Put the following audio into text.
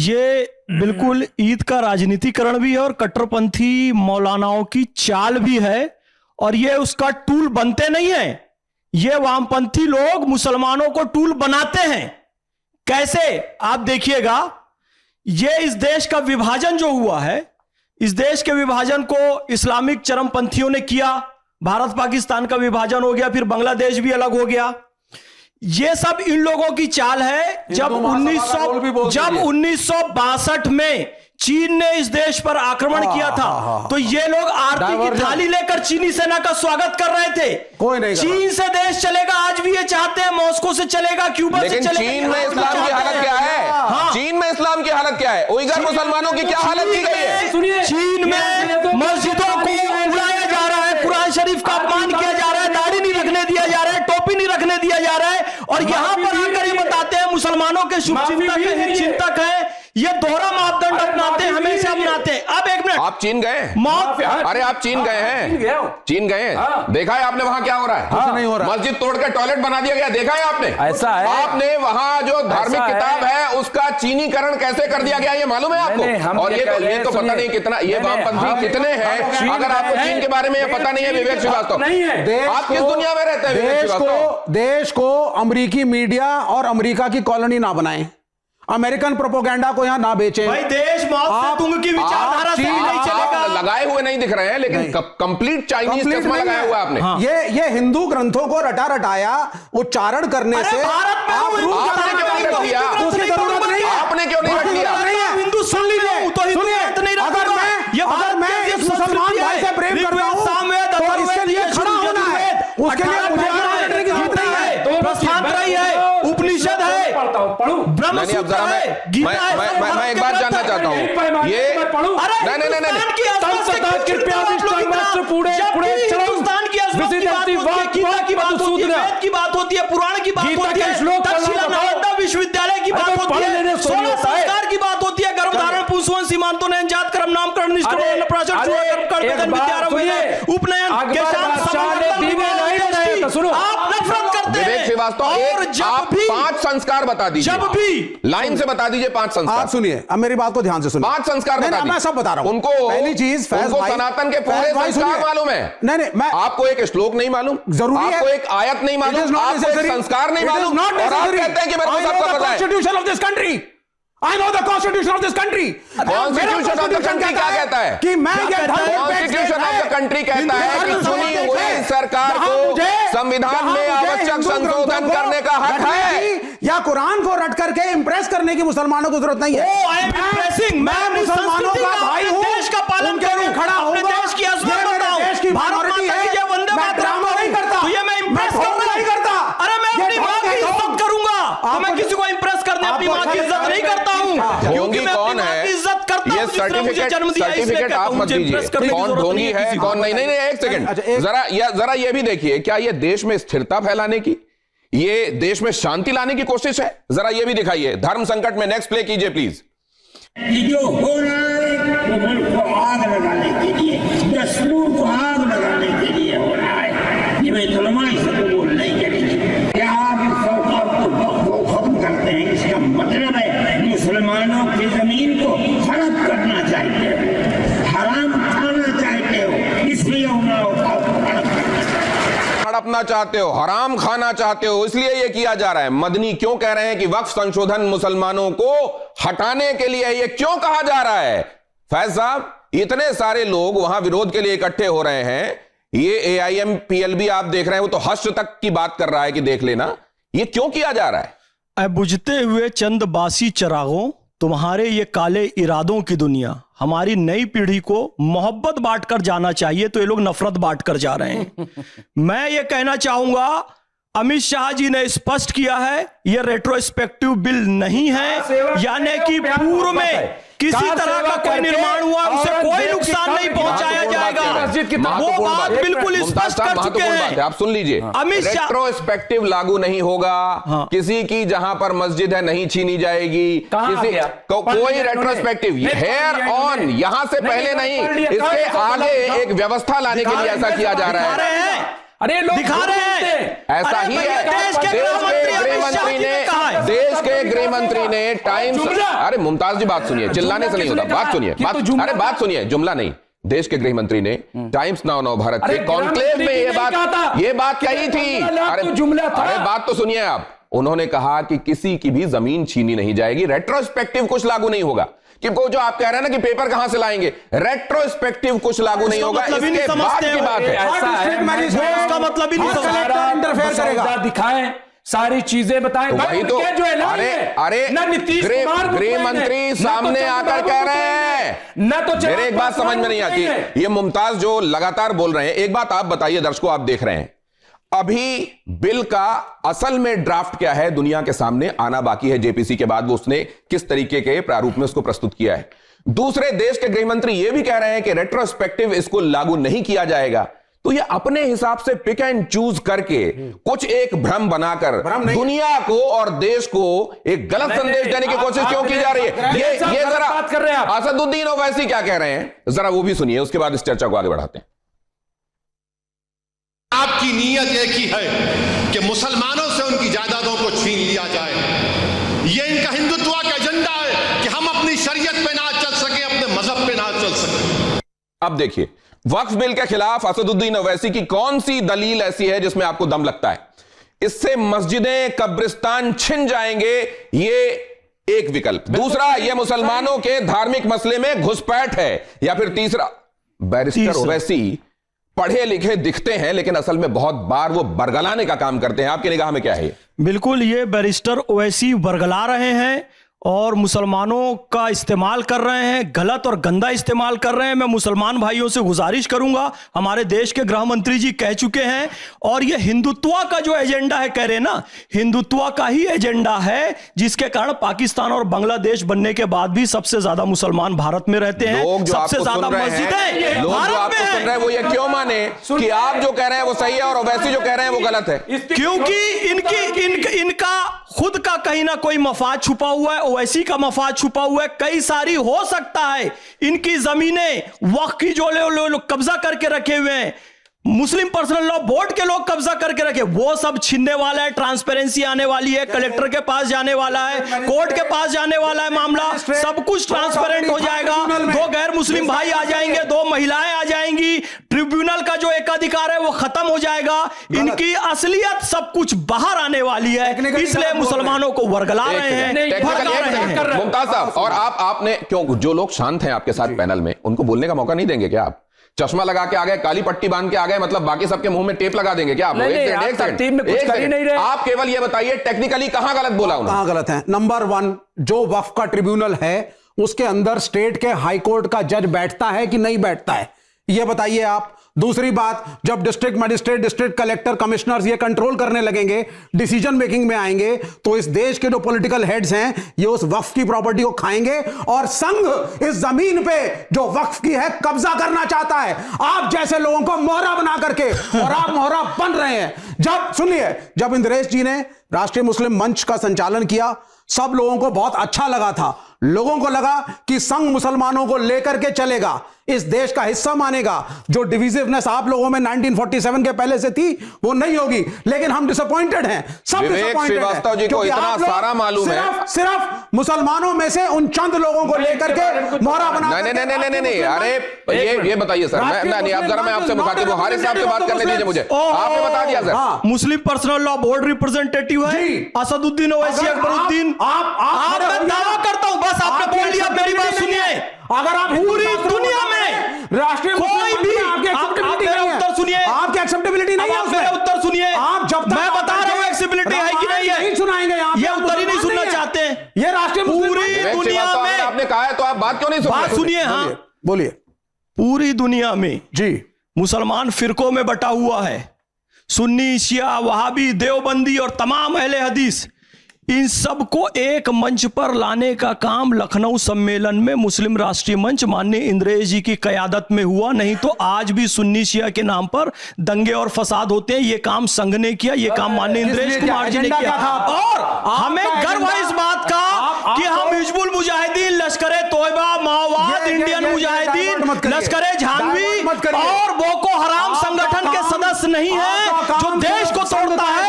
ये बिल्कुल ईद का राजनीतिकरण भी है और कट्टरपंथी मौलानाओं की चाल भी है, और ये उसका टूल बनते नहीं है। ये वामपंथी लोग मुसलमानों को टूल बनाते हैं। कैसे? आप देखिएगा, ये इस देश का विभाजन जो हुआ है, इस देश के विभाजन को इस्लामिक चरमपंथियों ने किया। भारत पाकिस्तान का विभाजन हो गया, फिर बांग्लादेश भी अलग हो गया। ये सब इन लोगों की चाल है। जब 1962 में चीन ने इस देश पर आक्रमण किया था, तो ये लोग आरती की थाली लेकर चीनी सेना का स्वागत कर रहे थे। कोई नहीं, चीन से देश चलेगा, आज भी ये चाहते हैं। मॉस्को से चलेगा, क्यूबा से चलेगा। चीन में इस्लाम की हालत क्या है? हाँ। चीन में इस्लाम की हालत क्या है? उइगर मुसलमानों की क्या हालत की गई है? चीन में मस्जिदों को उड़ाया जा रहा है, कुरान शरीफ का अपमान किया जा रहा है, दाढ़ी नहीं रखने दिया जा रहा है, टोपी नहीं रखने दिया जा रहा है, और यहां पर आकर ये बताते हैं मुसलमानों के शुभचिंतक है, हितचिंतक है। ये दोहरा मापदंड अपनाते हैं, हमेशा अपनाते हैं। अब एक मिनट, आप चीन गए? अरे आप चीन गए हैं? चीन गए हैं? देखा है आपने वहां क्या हो रहा है? कुछ नहीं हो रहा। मस्जिद तोड़कर टॉयलेट बना दिया गया, देखा है आपने? ऐसा है। आपने वहां जो धार्मिक किताब है उसका चीनीकरण कैसे कर दिया गया, ये मालूम है आपको? और ये तो पता नहीं कितना, ये वामपंथी कितने हैं। अगर आपको चीन के बारे में ये पता नहीं है, विवेक श्रीवास्तव, आप किस दुनिया में रहते हैं? विवेक श्रीवास्तव, देश को अमेरिकी मीडिया और अमेरिका की कॉलोनी ना बनाएं, अमेरिकन प्रोपोगेंडा को यहां ना बेचें। भाई देश मौत से तुंग की विचारधारा से नहीं चलेगा। लगाए हुए नहीं दिख रहे हैं, लेकिन कंप्लीट चाइनीज चश्मा लगाया हुआ आपने। हाँ। ये हिंदू ग्रंथों को रटाया उच्चारण करने से भारत में आपने क्यों नहीं रख दिया? उसकी जरूरत नहीं है। आपने क्यों नहीं रख दिया? हिंदू सुन लीजिए, तो सुनिए, अगर मैं इस मुसलमान भाई से प्रेम करता हूं तो इसके लिए खड़ा होना है, उसके लिए मुझे करने की जरूरत नहीं है। प्रस्थान है, उपनिषद है, ब्रह्म सूत्र है, गीता है। मैं एक बात जानना चाहता हूँ, ये हिंदुस्तान की बात होती है, पुराण की बात होती है, तक्षशिला नालंदा विश्वविद्यालय की बात होती है, 16 संस्कार की बात होती है, गर्भधारण, पुंसवन, सीमांतों, नयनजात, कर्म, नामकरण, निष्करण, प्राशन, उपनयन, आप नफरत करते हैं। विवेक श्रीवास्तव, आप 5 संस्कार बता दीजिए, जब भी लाइन से बता दीजिए 5 संस्कार। आप सुनिए, अब मेरी बात को ध्यान से सुनिए। 5 संस्कार बता दीजिए। मैं सब बता रहा हूं। उनको पहली चीज, फैज भाई, सनातन के पूरे संस्कार मालूम है? नहीं, मैं आपको एक श्लोक नहीं मालूम, जरूरी है, आपको एक आयत नहीं मालूम, आपको एक संस्कार नहीं मालूम, और आप कहते हैं कि मेरे को सब पता है। Constitution of this country, I know the constitution of this country. Constitution of the country क्या कहता है? कि मैं ये कॉन्स्टिट्यूशन ऑफ द कंट्री कहता है कि चुनी हुई सरकार को संविधान में आवश्यक संशोधन करने का हक है। या कुरान को रट करके इंप्रेस करने की मुसलमानों को जरूरत नहीं है। मैं मुसलमानों का भाई हूं, देश का पालन करूं, खड़ा होऊंगा, देश की अजमत बताऊं, देश की भारत माता की जय वंदे मातरम नहीं करता, तो ये मैं इंप्रेस नहीं करता। अरे मैं अपनी मां की इज्जत करूंगा, तो मैं किसी को इंप्रेस करने अपनी मां की इज्जत नहीं करता हूं, क्योंकि मैं अपनी मां की इज्जत करता हूं। ये सर्टिफिकेट आप मत दीजिए, कौन ढोंगी है कौन नहीं। नहीं, एक सेकंड, जरा ये भी देखिए, क्या ये देश में स्थिरता फैलाने की, ये देश में शांति लाने की कोशिश है? जरा ये भी दिखाइए। धर्म संकट में नेक्स्ट प्ले कीजिए प्लीज। जो हो रहा है वो मुल्क को आग लगाने के लिए, दस्तूर को आग लगाने के लिए हो रहा है। ये मैं तुलमाई से कबूल नहीं करेंगे। क्या आप इस सरकार को खत्म करते हैं? इसका मतलब है मुसलमानों की जमीन को हड़प करना चाहते हो, हराम खाना चाहते हो, इसलिए हड़पना चाहते हो, हराम खाना चाहते हो, इसलिए यह किया जा रहा है। मदनी क्यों कह रहे हैं कि वक्फ संशोधन मुसलमानों को हटाने के लिए? यह क्यों कहा जा रहा है? फैज साहब, इतने सारे लोग वहां विरोध के लिए इकट्ठे हो रहे हैं, ये AIM-PLB आप देख रहे हैं, वो तो हश्र तक की बात कर रहा है कि देख लेना। ये क्यों किया जा रहा है? बुझते हुए चंद बासी चरागों, तुम्हारे ये काले इरादों की दुनिया, हमारी नई पीढ़ी को मोहब्बत बांटकर जाना चाहिए, तो ये लोग नफरत बांटकर जा रहे हैं। मैं ये कहना चाहूंगा, अमित शाह जी ने स्पष्ट किया है, यह रेट्रोस्पेक्टिव बिल नहीं है, यानी कि पूर्व में किसी तरह का कोई निर्माण हुआ उसे कोई नुकसान नहीं पहुंचाया जाएगा। वो बात बिल्कुल स्पष्ट कर चुके हैं। आप सुन लीजिए, अमित शाह, रेट्रोस्पेक्टिव लागू नहीं होगा। किसी की जहां पर मस्जिद है नहीं छीनी जाएगी, किसी कोई रेट्रोस्पेक्टिव हेयर ऑन, यहां से पहले नहीं, इसके आगे एक व्यवस्था लाने के लिए ऐसा किया जा रहा है। अरे लोग दिखा रहे हैं। ऐसा अरे ही भैया, है। देश के गृह मंत्री ने टाइम्स, अरे मुमताज जी बात सुनिए, चिल्लाने से नहीं होता, बात सुनिए, अरे बात सुनिए, जुमला नहीं। देश के गृह मंत्री ने टाइम्स नाउ नव भारत के कॉन्क्लेव में ये बात कही थी। अरे बात तो सुनिए आप। उन्होंने कहा कि किसी की भी जमीन छीनी नहीं जाएगी, रेट्रोस्पेक्टिव कुछ लागू नहीं होगा। कि वो जो आप कह रहे हैं ना कि पेपर कहां से लाएंगे, रेट्रोस्पेक्टिव कुछ लागू नहीं होगा, इसके बाद की बात है। ऐसा है, उसका मतलब ही नहीं समझता। दिखाएं, सारी चीजें बताएं। वही तो, अरे गृह मंत्री सामने आकर कह रहे हैं न तो मेरे एक बात समझ में नहीं आती, ये मुमताज जो लगातार बोल रहे हैं। एक बात आप बताइए, दर्शकों आप देख रहे हैं, अभी बिल का असल में ड्राफ्ट क्या है दुनिया के सामने आना बाकी है। जेपीसी के बाद वो उसने किस तरीके के प्रारूप में उसको प्रस्तुत किया है। दूसरे देश के गृह मंत्री ये भी कह रहे हैं कि रेट्रोस्पेक्टिव इसको लागू नहीं किया जाएगा। तो ये अपने हिसाब से पिक एंड चूज करके कुछ एक भ्रम बनाकर दुनिया को और देश को एक गलत संदेश देने की कोशिश क्यों की जा रही है? ये जरा असदुद्दीन ओवैसी क्या कह रहे हैं, जरा वो भी सुनिए, उसके बाद इस चर्चा को आगे बढ़ाते हैं। आपकी नीयत एक ही है कि मुसलमानों से उनकी जायदादों को छीन लिया जाए। यह इनका हिंदुत्व का एजेंडा है कि हम अपनी शरीयत पे ना चल सके, अपने मजहब पे ना चल सके। अब देखिए, वक्फ बिल के खिलाफ असदुद्दीन ओवैसी की कौन सी दलील ऐसी है जिसमें आपको दम लगता है? इससे मस्जिदें कब्रिस्तान छिन जाएंगे, ये एक विकल्प। दूसरा, यह मुसलमानों के धार्मिक मसले में घुसपैठ है। या फिर तीसरा, बैरिस्टर ओवैसी पढ़े लिखे दिखते हैं लेकिन असल में बहुत बार वो बरगलाने का काम करते हैं। आपकी निगाह में क्या है? बिल्कुल, ये बैरिस्टर ओवैसी बरगला रहे हैं और मुसलमानों का इस्तेमाल कर रहे हैं, गलत और गंदा इस्तेमाल कर रहे हैं। मैं मुसलमान भाइयों से गुजारिश करूंगा, हमारे देश के गृह मंत्री जी कह चुके हैं, और ये हिंदुत्व का जो एजेंडा है, कह रहे ना, हिंदुत्व का ही एजेंडा है, जिसके कारण पाकिस्तान और बांग्लादेश बनने के बाद भी सबसे ज्यादा मुसलमान भारत में रहते हैं, सबसे ज्यादा मस्जिदें भारत में हैं। वो ये क्यों माने कि आप जो कह रहे हैं वो सही है और ओवैसी जो कह रहे हैं वो गलत है? क्योंकि इनका खुद का कहीं ना कोई मफाद छुपा हुआ है, ओवैसी का मफाद छुपा हुआ है। कई सारी हो सकता है इनकी जमीनें वक्फ की जो लोग कब्जा करके रखे हुए हैं, मुस्लिम पर्सनल लॉ बोर्ड के लोग कब्जा करके रखे, वो सब छीनने वाला है। ट्रांसपेरेंसी आने वाली है, कलेक्टर के पास जाने वाला है, कोर्ट के पास जाने वाला है मामला, सब कुछ ट्रांसपेरेंट हो जाएगा। 2 गैर मुस्लिम भाई आ जाएंगे, 2 महिलाएं आ जाएंगी, ट्रिब्यूनल का जो एकाधिकार है वो खत्म हो जाएगा। इनकी असलियत सब कुछ बाहर आने वाली है, इसलिए मुसलमानों को वर्गला रहे हैं, भड़का रहे हैं। मुमताज साहब, और आपने क्यों, जो लोग शांत हैं आपके साथ पैनल में, उनको बोलने का मौका नहीं देंगे क्या? आप चश्मा लगा के आ गए, काली पट्टी बांध के आ गए, मतलब बाकी सबके मुंह में टेप लगा देंगे क्या आप? आप केवल ये बताइए टेक्निकली कहां गलत बोला उन्होंने? कहां गलत है? नंबर 1, जो वक्फ का ट्रिब्यूनल है उसके अंदर स्टेट के हाई कोर्ट का जज बैठता है कि नहीं बैठता है, ये बताइए आप। दूसरी बात, जब district magistrate, district collector, commissioners ये कंट्रोल करने लगेंगे, डिसीजन मेकिंग में आएंगे, तो इस देश के जो पॉलिटिकल हेड्स हैं ये उस वक्फ की प्रॉपर्टी को खाएंगे और संघ इस जमीन पे जो वक्फ की है कब्जा करना चाहता है, आप जैसे लोगों को मोहरा बना करके, और आप मोहरा बन रहे हैं। जब सुनिए, जब इंद्रेश जी ने राष्ट्रीय मुस्लिम मंच का संचालन किया, सब लोगों को बहुत अच्छा लगा था। लोगों को लगा कि संघ मुसलमानों को लेकर के चलेगा, इस देश का हिस्सा मानेगा। जो डिविजिवनेस आप लोगों में 1947 के पहले से थी वो नहीं होगी, लेकिन हम डिसअपॉइंटेड हैं, सब डिसअपॉइंटेड श्रीवास्तव जी को इतना सारा मालूम है, सिर्फ मुसलमानों में से उन चंद लोगों को लेकर के मोहरा बना। नहीं, अरे ये बताइए सर, नहीं, अब जरा मैं आपसे मुखातिब हूं, हारिस साहब से बात करने दीजिए मुझे। आपने बता दिया सर, मुस्लिम पर्सनल लॉ बोर्ड रिप्रेजेंटेटिव है असदुद्दीन ओवैसी अकबरुद्दीन। आप मैं दावा करता हूं, बस आपने बोल दिया, मेरी बात सुनिए। अगर आप पूरी दुनिया में राष्ट्रीय कोई भी उत्तर सुनिए, आपकी एक्सेप्टेबिलिटी नहीं है, मेरा उत्तर सुनिए। आप जब तक मैं बता रहा हूं एक्सेप्टेबिलिटी है कि नहीं है, नहीं सुनाएंगे, ये उत्तर ही नहीं सुनना चाहते हैं। ये राष्ट्रीय पूरी दुनिया में आपने कहा है तो आप बात क्यों नहीं सुन रहे? बात सुनिए, हाँ बोलिए। पूरी दुनिया में जी मुसलमान फिरकों में बटा हुआ है, सुन्नी, शिया, वहाबी, देवबंदी और तमाम अहले हदीस। इन सबको एक मंच पर लाने का काम लखनऊ सम्मेलन में मुस्लिम राष्ट्रीय मंच माननीय इंद्रेश जी की कयादत में हुआ। नहीं तो आज भी सुन्नी शिया के नाम पर दंगे और फसाद होते हैं। ये काम संघ ने किया, ये काम माननीय इंद्रेश कुमार जी ने किया। और हमें गर्व है इस बात का कि हम हिजबुल मुजाहिदीन, लश्कर तोयबा, माओवाद, इंडियन मुजाहिदीन, लश्कर-ए झांवी और बोको हराम संगठन के सदस्य नहीं है जो देश को तोड़ता है।